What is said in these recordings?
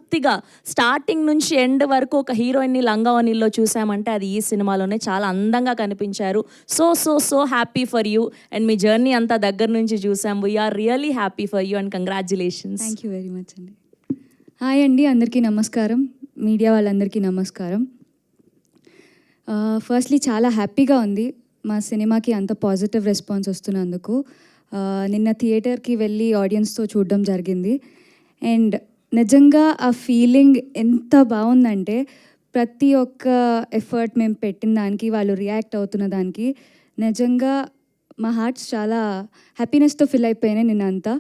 పూర్తిగా స్టార్టింగ్ నుంచి ఎండ్ వరకు ఒక హీరోయిన్ని లంగావనిలో చూసామంటే అది ఈ సినిమాలోనే. చాలా అందంగా కనిపించారు. So happy for you. And మీ జర్నీ అంతా దగ్గర నుంచి చూసాం. We are really happy for you and congratulations. Thank you very much అండి. హాయ్ అండి, అందరికీ నమస్కారం. మీడియా వాళ్ళందరికీ నమస్కారం. ఫస్ట్లీ చాలా హ్యాపీగా ఉంది మా సినిమాకి అంత పాజిటివ్ రెస్పాన్స్ వస్తున్నందుకు. నిన్న థియేటర్కి వెళ్ళి ఆడియన్స్తో చూడడం జరిగింది. అండ్ నిజంగా ఆ ఫీలింగ్ ఎంత బాగుందంటే ప్రతి ఒక్క ఎఫర్ట్ మేము పెట్టిన దానికి, వాళ్ళు రియాక్ట్ అవుతున్న దానికి నిజంగా మా హార్ట్స్ చాలా హ్యాపీనెస్తో ఫిల్ అయిపోయినాయి నిన్నంతా.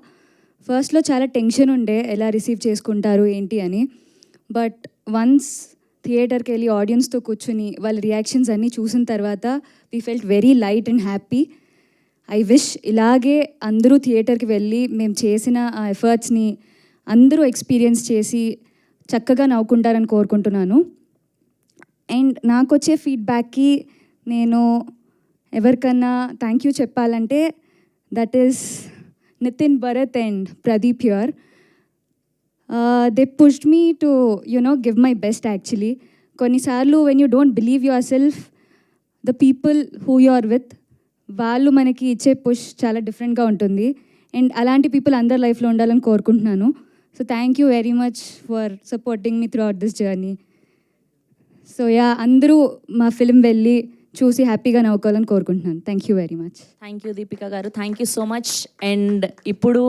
ఫస్ట్లో చాలా టెన్షన్ ఉండే ఎలా రిసీవ్ చేసుకుంటారు ఏంటి అని. బట్ వన్స్ థియేటర్కి వెళ్ళి ఆడియన్స్తో కూర్చుని వాళ్ళ రియాక్షన్స్ అన్నీ చూసిన తర్వాత we felt very light and happy. I wish ఇలాగే అందరూ థియేటర్కి వెళ్ళి మేము చేసిన ఆ ఎఫర్ట్స్ని అందరూ ఎక్స్పీరియన్స్ చేసి చక్కగా నవ్వుకుంటారని కోరుకుంటున్నాను. అండ్ నాకు వచ్చే ఫీడ్బ్యాక్కి నేను ఎవరికన్నా థ్యాంక్ యూ చెప్పాలంటే that is Nitin, Bharat and Pradeep here. They pushed me to give my best actually. కొన్నిసార్లు when you don't believe yourself, the people who you are with వాళ్ళు మనకి ఇచ్చే పుష్ చాలా డిఫరెంట్గా ఉంటుంది. అండ్ అలాంటి పీపుల్ అందరి లైఫ్లో ఉండాలని కోరుకుంటున్నాను. So thank you very much for supporting me throughout this journey. So అందరూ మా ఫిల్మ్ వెళ్ళి చూసి హ్యాపీగా నవ్వుకోవాలని కోరుకుంటున్నాను. Thank you very much. Thank you Deepika garu, thank you so much. And ఇప్పుడు